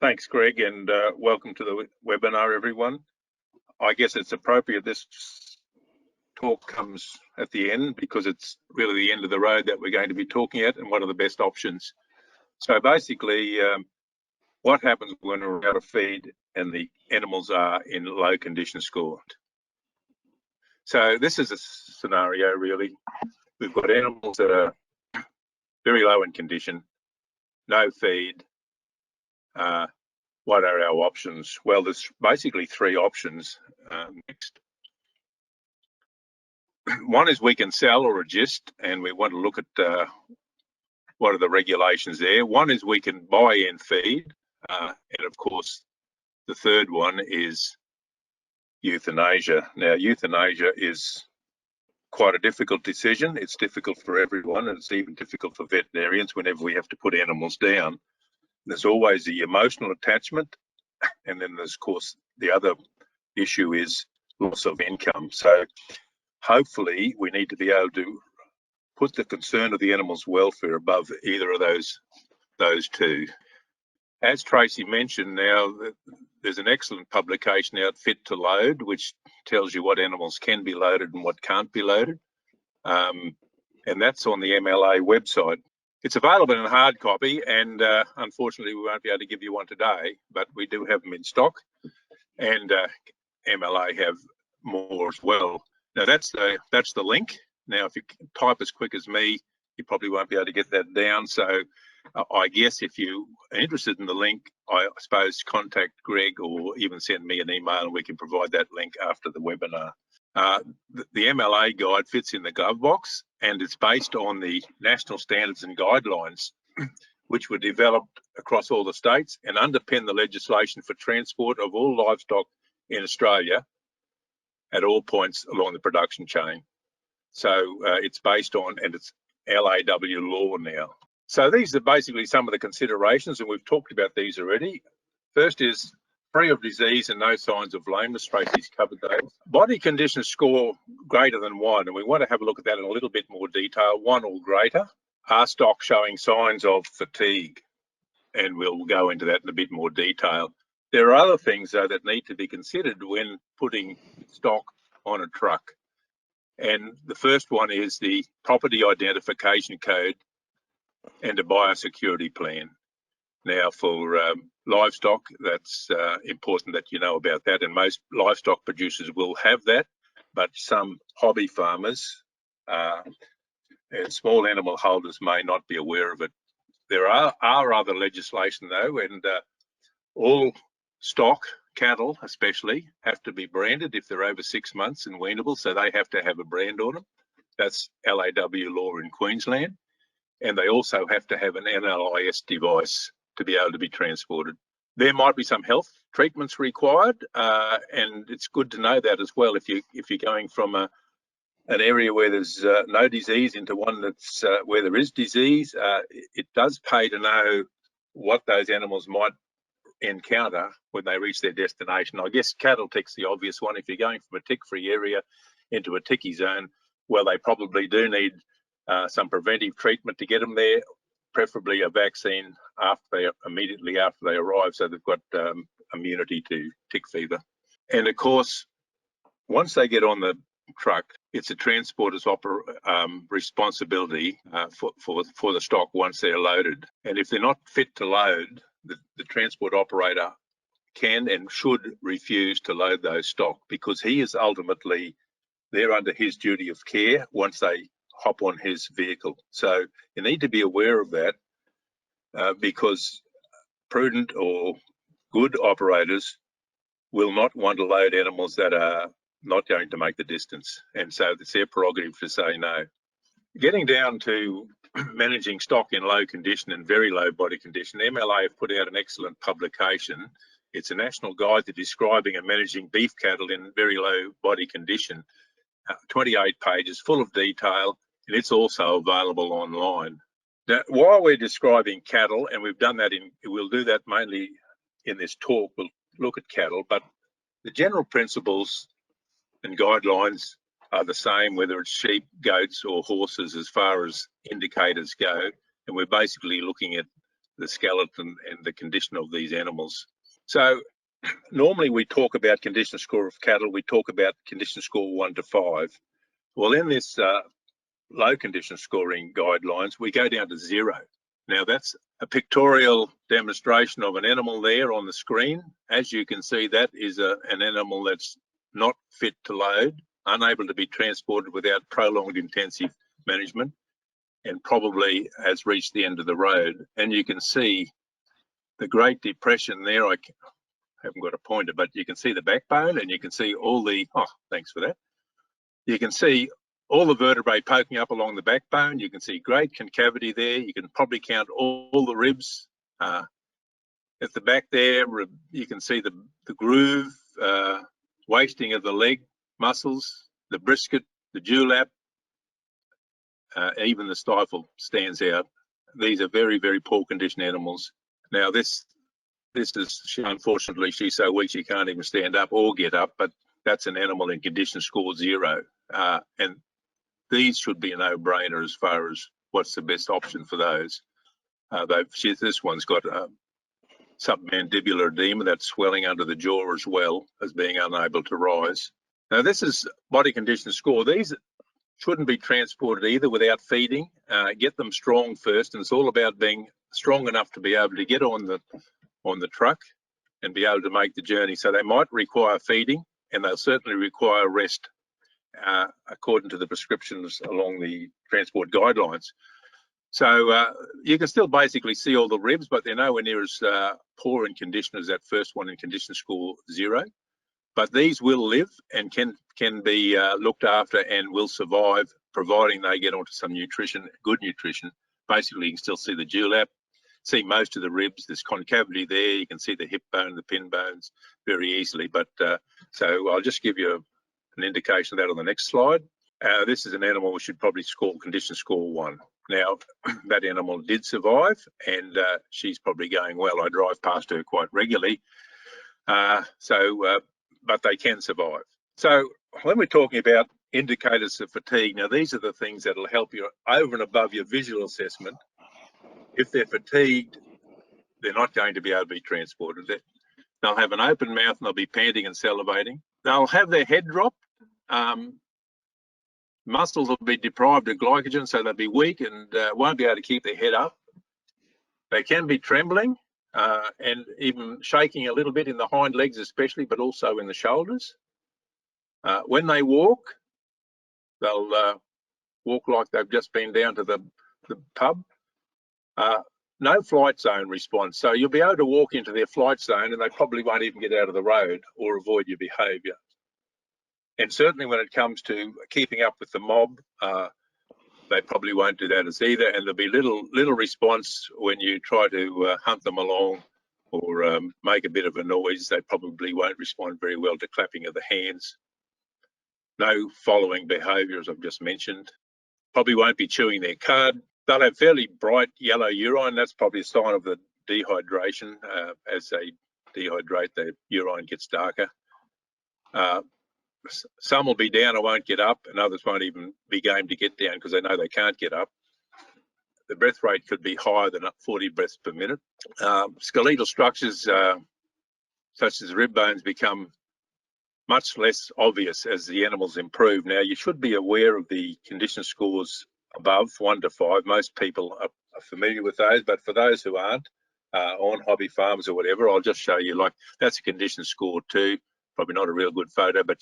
Thanks, Greg, and welcome to the webinar, everyone. I guess it's appropriate this talk comes at the end because it's really the end of the road that we're going to be talking at and what are the best options. So basically, what happens when we're out of feed and the animals are in low condition score? So this is a scenario, really. We've got animals that are very low in condition, no feed. What are our options? Well, there's basically three options. Next. One is we can sell or agist, and we want to look at what are the regulations there. One is we can buy in feed, and of course, the third one is euthanasia. Now, euthanasia is quite a difficult decision. It's difficult for everyone, and it's even difficult for veterinarians whenever we have to put animals down. There's always the emotional attachment, and then there's, of course, the other issue is loss of income. So hopefully we need to be able to put the concern of the animal's welfare above either of those two. As Tracy mentioned, now there's an excellent publication out, Fit to Load, which tells you what animals can be loaded and what can't be loaded. And that's on the MLA website. It's available in hard copy, and unfortunately we won't be able to give you one today, but we do have them in stock, and MLA have more as well. Now that's the link. Now if you type as quick as me, you probably won't be able to get that down. So I guess if you are interested in the link, I suppose contact Greg or even send me an email and we can provide that link after the webinar. The MLA guide fits in the glove box, and it's based on the national standards and guidelines which were developed across all the states and underpin the legislation for transport of all livestock in Australia at all points along the production chain. So it's based on, and it's LAW law now. So these are basically some of the considerations, and we've talked about these already. First is free of disease and no signs of lameness. Tracy's covered those. Body condition score greater than 1, and we want to have a look at that in a little bit more detail. 1 or greater. Are stock showing signs of fatigue? And we'll go into that in a bit more detail. There are other things, though, that need to be considered when putting stock on a truck. And the first one is the property identification code and a biosecurity plan. Now, for livestock, that's important that you know about that, and most livestock producers will have that, but some hobby farmers and small animal holders may not be aware of it. There are other legislation, though, and all stock, cattle especially, have to be branded if they're over 6 months and weanable, so they have to have a brand on them. That's LAW law in Queensland, and they also have to have an NLIS device to be able to be transported. There might be some health treatments required, and it's good to know that as well. If you're going from an area where there's no disease into one that's where there is disease, it does pay to know what those animals might encounter when they reach their destination. I guess cattle tick's the obvious one. If you're going from a tick-free area into a ticky zone, well, they probably do need some preventive treatment to get them there, preferably a vaccine immediately after they arrive, so they've got immunity to tick fever. And of course, once they get on the truck, it's a transporter's responsibility for the stock once they're loaded. And if they're not fit to load, the transport operator can and should refuse to load those stock, because he is ultimately there under his duty of care once they hop on his vehicle. So you need to be aware of that, because prudent or good operators will not want to load animals that are not going to make the distance, and so it's their prerogative to say no. Getting down to managing stock in low condition and very low body condition, MLA have put out an excellent publication. It's a national guide to describing and managing beef cattle in very low body condition, 28 pages full of detail, and it's also available online. Now, while we're describing cattle, and we've done that we'll do that mainly in this talk, we'll look at cattle, but the general principles and guidelines are the same whether it's sheep, goats or horses as far as indicators go, and we're basically looking at the skeleton and the condition of these animals. So normally we talk about condition score of cattle, we talk about condition score 1 to 5. Well, in this low condition scoring guidelines, we go down to 0. Now that's a pictorial demonstration of an animal there on the screen. As you can see, that is an animal that's not fit to load, unable to be transported without prolonged intensive management, and probably has reached the end of the road. And you can see the Great Depression there. I haven't got a pointer, but you can see the backbone, and you can see all the, oh, thanks for that. You can see all the vertebrae poking up along the backbone. You can see great concavity there. You can probably count all the ribs. At the back there, you can see the groove, wasting of the leg muscles, the brisket, the dewlap, even the stifle stands out. These are very, very poor condition animals. Now this is, unfortunately, she's so weak she can't even stand up or get up, but that's an animal in condition score 0. And these should be a no-brainer as far as what's the best option for those. This one's got submandibular edema, that's swelling under the jaw as well as being unable to rise. Now this is body condition score. These shouldn't be transported either without feeding. Get them strong first, and it's all about being strong enough to be able to get on the truck and be able to make the journey. So they might require feeding, and they'll certainly require rest according to the prescriptions along the transport guidelines. So you can still basically see all the ribs, but they're nowhere near as poor in condition as that first one in condition score 0. But these will live and can be looked after and will survive, providing they get onto some nutrition, good nutrition. Basically, you can still see the dewlap, see most of the ribs. There's concavity there. You can see the hip bone, the pin bones very easily. But so I'll just give you an indication of that on the next slide. This is an animal we should probably score condition score 1. Now, that animal did survive, and she's probably going well. I drive past her quite regularly. But they can survive. So when we're talking about indicators of fatigue, now these are the things that'll help you over and above your visual assessment. If they're fatigued, they're not going to be able to be transported. They'll have an open mouth and they'll be panting and salivating. They'll have their head dropped. Muscles will be deprived of glycogen, so they'll be weak and won't be able to keep their head up. They can be trembling and even shaking a little bit in the hind legs especially, but also in the shoulders. When they walk, they'll walk like they've just been down to the pub. No flight zone response. So you'll be able to walk into their flight zone and they probably won't even get out of the road or avoid your behaviour. And certainly when it comes to keeping up with the mob, they probably won't do that as either. And there'll be little response when you try to hunt them along or make a bit of a noise. They probably won't respond very well to clapping of the hands. No following behaviour, as I've just mentioned. Probably won't be chewing their cud. They'll have fairly bright yellow urine. That's probably a sign of the dehydration. As they dehydrate, their urine gets darker. Some will be down and won't get up, and others won't even be game to get down because they know they can't get up. The breath rate could be higher than 40 breaths per minute. Skeletal structures such as rib bones become much less obvious as the animals improve. Now, you should be aware of the condition scores above 1 to 5. Most people are familiar with those, but for those who aren't, on hobby farms or whatever, I'll just show you, like, that's a condition score 2. Probably not a real good photo, but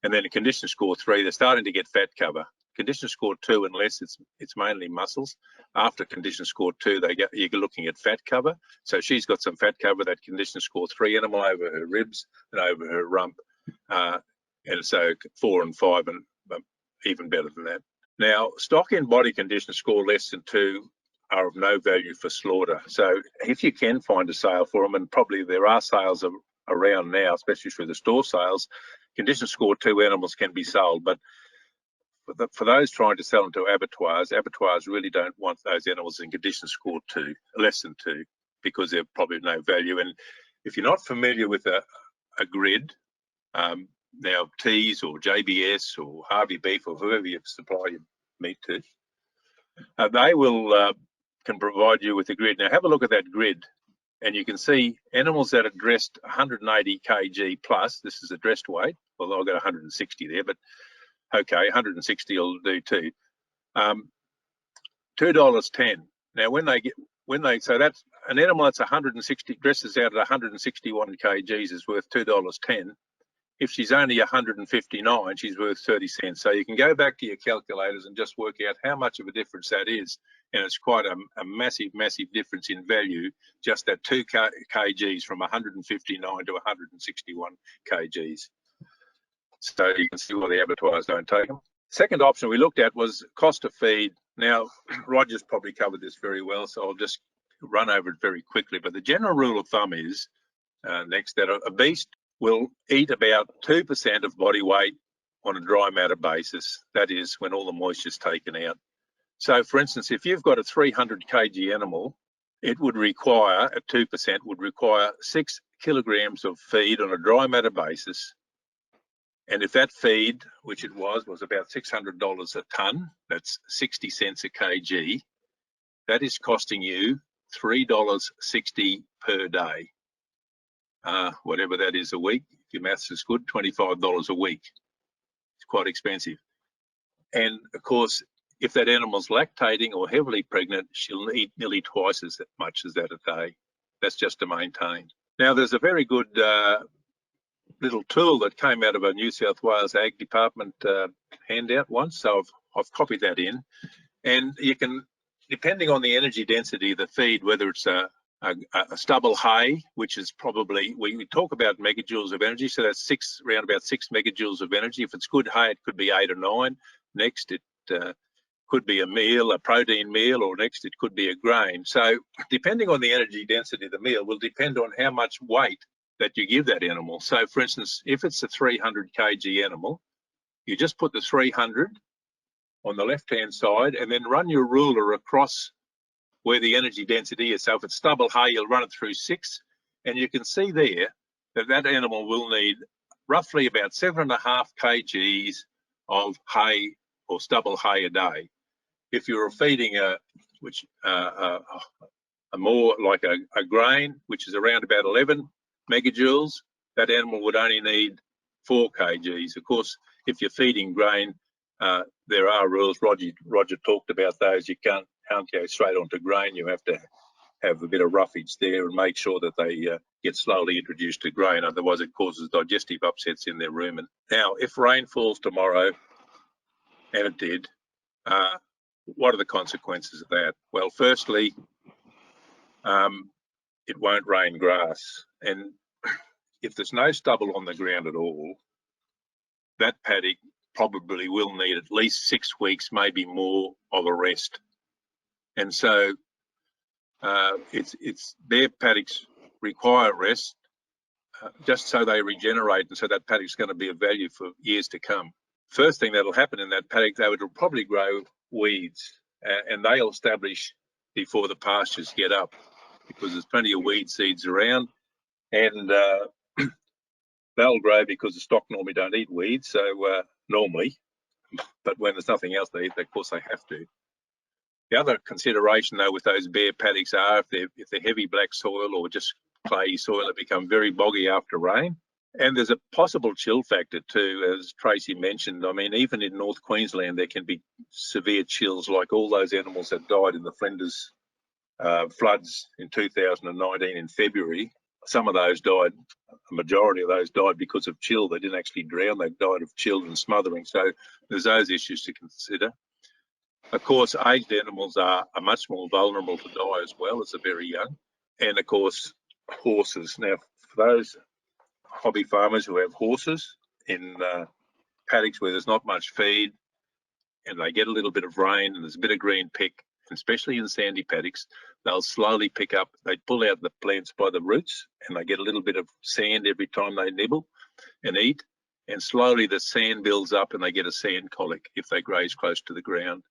and then a condition score 3, they're starting to get fat cover. Condition score 2, unless it's mainly muscles. After condition score 2, you're looking at fat cover. So she's got some fat cover, that condition score 3 animal, over her ribs and over her rump, and so 4 and 5, and even better than that. Now, stock in body condition score less than 2 are of no value for slaughter. So if you can find a sale for them, and probably there are sales around now, especially through the store sales, condition score 2 animals can be sold. But for those trying to sell them to abattoirs really don't want those animals in condition score 2, less than 2, because they're probably no value. And if you're not familiar with a grid, now Tees or JBS or Harvey Beef or whoever you supply your meat to, they will can provide you with a grid. Now have a look at that grid, and you can see animals that are dressed 180 kg plus. This is a dressed weight. Well, I've got 160 there, but okay, 160 will do too. $2.10. Now so that's an animal that's 160 dresses out at 161 kgs is worth $2.10. If she's only 159, she's worth 30 cents. So you can go back to your calculators and just work out how much of a difference that is. And it's quite a massive, massive difference in value, just that 2 kgs from 159 to 161 kgs. So you can see why the abattoirs don't take them. Second option we looked at was cost of feed. Now, Roger's probably covered this very well, so I'll just run over it very quickly. But the general rule of thumb is that a beast will eat about 2% of body weight on a dry matter basis. That is when all the moisture is taken out. So, for instance, if you've got a 300 kg animal, it would require, at 2%, would require 6 kilograms of feed on a dry matter basis. And if that feed, which it was about $600 a tonne, that's 60 cents a kg, that is costing you $3.60 per day. Whatever that is a week, if your maths is good, $25 a week. It's quite expensive. And of course, if that animal's lactating or heavily pregnant, she'll eat nearly twice as much as that a day. That's just to maintain. Now, there's a very good little tool that came out of a New South Wales Ag Department handout once, so I've copied that in. And you can, depending on the energy density of the feed, whether it's a stubble hay, which is probably, we talk about megajoules of energy, so that's around about 6 megajoules of energy. If it's good hay, it could be 8 or 9. Next, it could be a meal, a protein meal, or next it could be a grain. So depending on the energy density of the meal will depend on how much weight that you give that animal. So for instance, if it's a 300 kg animal, you just put the 300 on the left-hand side and then run your ruler across where the energy density is. So if it's stubble hay, you'll run it through 6, and you can see there that that animal will need roughly about 7.5 kgs of hay or stubble hay a day. If you were feeding a more like a grain, which is around about 11 megajoules, that animal would only need 4 kgs. Of course, if you're feeding grain, there are rules. Roger talked about those. You can't go straight onto grain. You have to have a bit of roughage there and make sure that they get slowly introduced to grain. Otherwise, it causes digestive upsets in their rumen. Now, if rain falls tomorrow, and it did, what are the consequences of that? Well, firstly, it won't rain grass. And if there's no stubble on the ground at all, that paddock probably will need at least 6 weeks, maybe more, of a rest. And so their paddocks require rest just so they regenerate, and so that paddock's going to be of value for years to come. First thing that'll happen in that paddock, though, it'll probably grow weeds, and they'll establish before the pastures get up, because there's plenty of weed seeds around, and they'll grow because the stock normally don't eat weeds, so normally, but when there's nothing else they eat, of course they have to. The other consideration, though, with those bare paddocks are if they're heavy black soil or just clayey soil, it become very boggy after rain. And there's a possible chill factor too, as Tracy mentioned. I mean, even in North Queensland, there can be severe chills, like all those animals that died in the Flinders floods in 2019 in February. Some of those died, a majority of those died because of chill. They didn't actually drown, they died of chill and smothering. So there's those issues to consider. Of course, aged animals are much more vulnerable to die as well as they're very young. And of course, horses. Now, for those hobby farmers who have horses in paddocks where there's not much feed and they get a little bit of rain and there's a bit of green pick, especially in sandy paddocks, they'll slowly pick up, they pull out the plants by the roots and they get a little bit of sand every time they nibble and eat, and slowly the sand builds up and they get a sand colic if they graze close to the ground.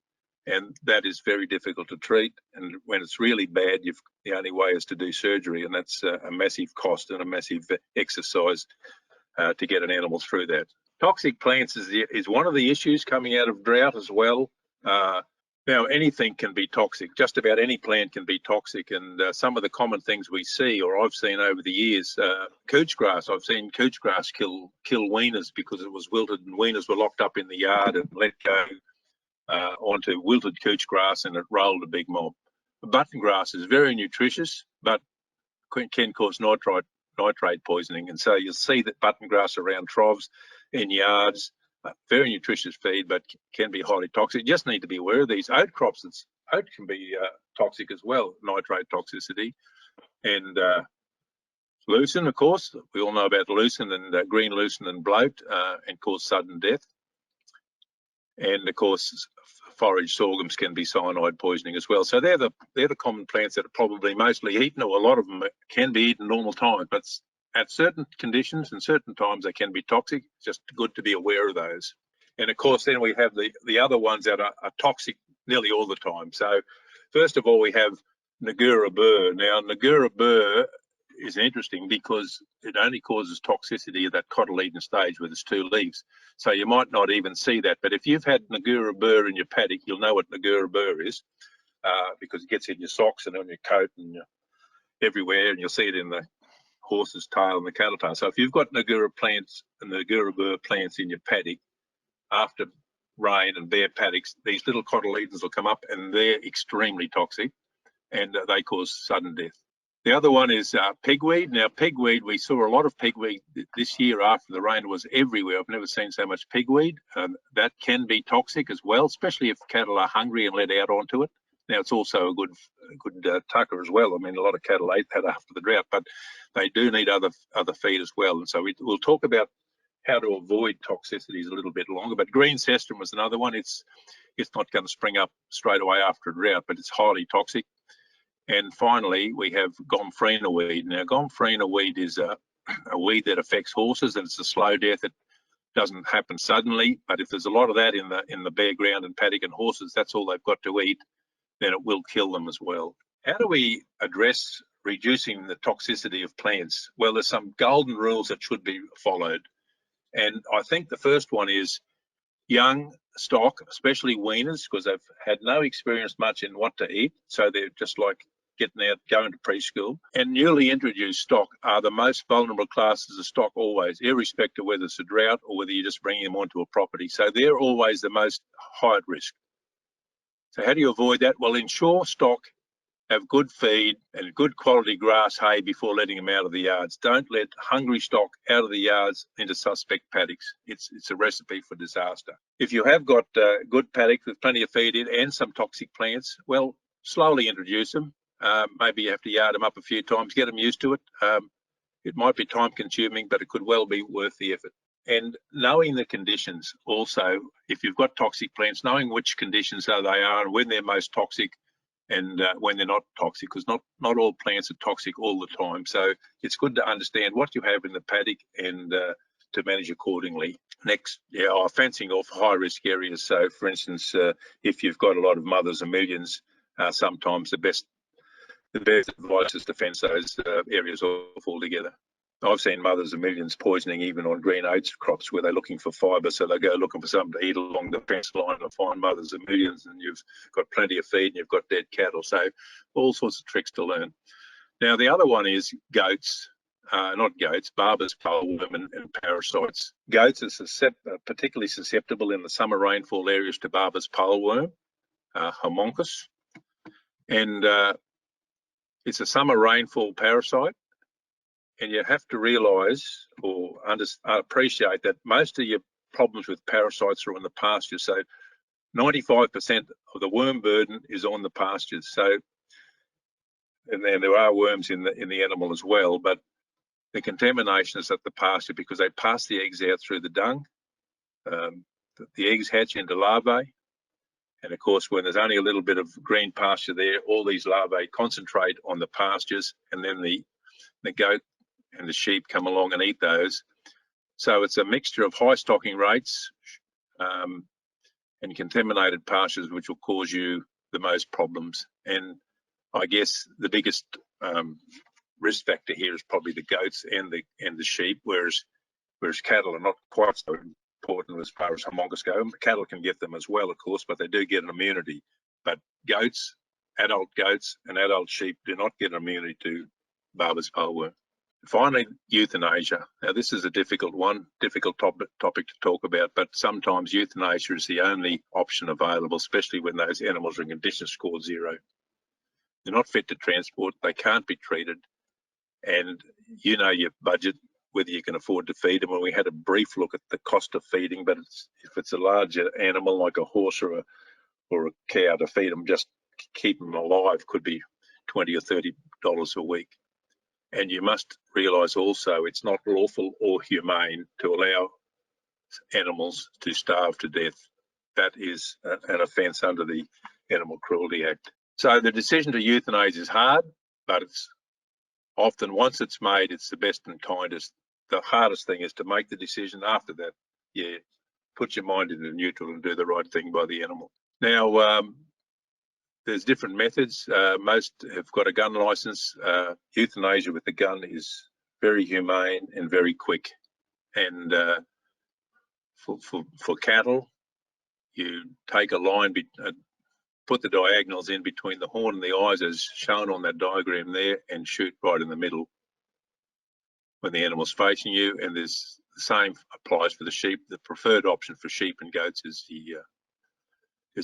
And that is very difficult to treat, and when it's really bad, the only way is to do surgery, and that's a massive cost and a massive exercise to get an animal through that. Toxic plants is one of the issues coming out of drought as well. Now, anything can be toxic. Just about any plant can be toxic, and some of the common things we see, or I've seen over the years, couch grass. I've seen couch grass kill weaners because it was wilted, and weaners were locked up in the yard and let go onto wilted couch grass, and it rolled a big mob. Button grass is very nutritious, but can cause nitrate poisoning, and so you'll see that button grass around troughs in yards. Very nutritious feed, but can be highly toxic. You just need to be aware of these. Oat crops, oat can be toxic as well, nitrate toxicity. And lucerne, of course, we all know about lucerne and green lucerne and bloat, and cause sudden death. And of course, forage sorghums can be cyanide poisoning as well. So they're the common plants that are probably mostly eaten, or a lot of them can be eaten normal times, but at certain conditions and certain times they can be toxic. It's just good to be aware of those. And of course, then we have the other ones that are toxic nearly all the time. So first of all, we have Negura burr. Now, Negura burr is interesting because it only causes toxicity at that cotyledon stage with its 2 leaves. So you might not even see that. But if you've had Negura burr in your paddock, you'll know what Negura burr is, because it gets in your socks and on your coat and everywhere, and you'll see it in the horse's tail and the cattle tail. So if you've got Negura plants and Negura burr plants in your paddock, after rain and bare paddocks, these little cotyledons will come up, and they're extremely toxic, and they cause sudden death. The other one is pigweed. Now, pigweed, we saw a lot of pigweed this year after the rain was everywhere. I've never seen so much pigweed. That can be toxic as well, especially if cattle are hungry and let out onto it. Now, it's also a good tucker as well. I mean, a lot of cattle ate that after the drought, but they do need other feed as well. And so we'll talk about how to avoid toxicities a little bit longer. But green cestrum was another one. It's not going to spring up straight away after a drought, but it's highly toxic. And finally, we have gomphrena weed. Now, gomphrena weed is a weed that affects horses, and it's a slow death. It doesn't happen suddenly, but if there's a lot of that in the bare ground and paddock, and horses, that's all they've got to eat, then it will kill them as well. How do we address reducing the toxicity of plants? Well, there's some golden rules that should be followed. And I think the first one is young stock, especially weaners, because they've had no experience much in what to eat. So they're just like getting out, going to preschool. And newly introduced stock are the most vulnerable classes of stock always, irrespective of whether it's a drought or whether you're just bringing them onto a property. So they're always the most high at risk. So how do you avoid that? Well, ensure stock have good feed and good quality grass hay before letting them out of the yards. Don't let hungry stock out of the yards into suspect paddocks. It's a recipe for disaster. If you have got good paddock with plenty of feed in and some toxic plants, well, slowly introduce them. Maybe you have to yard them up a few times, get them used to it. It might be time consuming, but it could well be worth the effort. And knowing the conditions also, if you've got toxic plants, knowing which conditions they are and when they're most toxic, and when they're not toxic, because not all plants are toxic all the time. So it's good to understand what you have in the paddock and to manage accordingly. Next, fencing off high-risk areas. So, for instance, if you've got a lot of mothers and millions, sometimes the best advice is to fence those areas off altogether. I've seen mothers and millions poisoning even on green oats crops where they're looking for fibre, so they go looking for something to eat along the fence line and find mothers and millions, and you've got plenty of feed and you've got dead cattle. So all sorts of tricks to learn. Now, the other one is goats, not goats, Barber's poleworm and parasites. Goats are particularly susceptible in the summer rainfall areas to Barber's poleworm, homunculus, and it's a summer rainfall parasite. And you have to realise or appreciate that most of your problems with parasites are on the pastures. So 95% of the worm burden is on the pastures. So, and then there are worms in the animal as well, but the contamination is at the pasture because they pass the eggs out through the dung. The eggs hatch into larvae. And of course, when there's only a little bit of green pasture there, all these larvae concentrate on the pastures, and then the goat and the sheep come along and eat those. So it's a mixture of high stocking rates and contaminated pastures, which will cause you the most problems. And I guess the biggest risk factor here is probably the goats and the sheep, whereas cattle are not quite so important as far as homunculus go. Cattle can get them as well, of course, but they do get an immunity. but goats, adult goats and adult sheep do not get immunity to Barber's poleworm. Finally, euthanasia. Now, this is a difficult one, difficult topic to talk about, but sometimes euthanasia is the only option available, especially when those animals are in condition score 0. They're not fit to transport, they can't be treated, and you know your budget, whether you can afford to feed them. And we had a brief look at the cost of feeding, but if it's a larger animal like a horse or a cow, to feed them, just keep them alive, could be $20 or $30 a week. And you must realise also it's not lawful or humane to allow animals to starve to death. That is an offence under the Animal Cruelty Act. So the decision to euthanize is hard, but it's often, once it's made, it's the best and kindest. The hardest thing is to make the decision. After that, yeah, put your mind into neutral and do the right thing by the animal. Now, there's different methods. Most have got a gun license. Euthanasia with the gun is very humane and very quick. And for cattle, you take a line, put the diagonals in between the horn and the eyes as shown on that diagram there, and shoot right in the middle when the animal's facing you. And the same applies for the sheep. The preferred option for sheep and goats is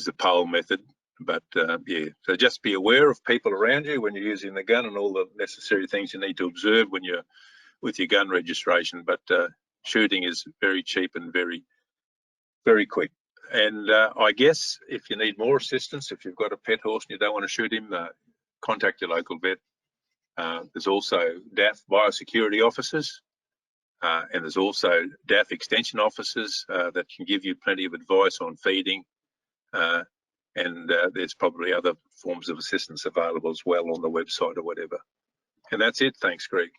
the pole method. But yeah, so just be aware of people around you when you're using the gun and all the necessary things you need to observe when you're with your gun registration. But shooting is very cheap and very, very quick. And I guess if you need more assistance, if you've got a pet horse and you don't want to shoot him, contact your local vet. There's also DAF biosecurity officers, and there's also DAF extension officers that can give you plenty of advice on feeding. And there's probably other forms of assistance available as well on the website or whatever. And that's it. Thanks, Greg.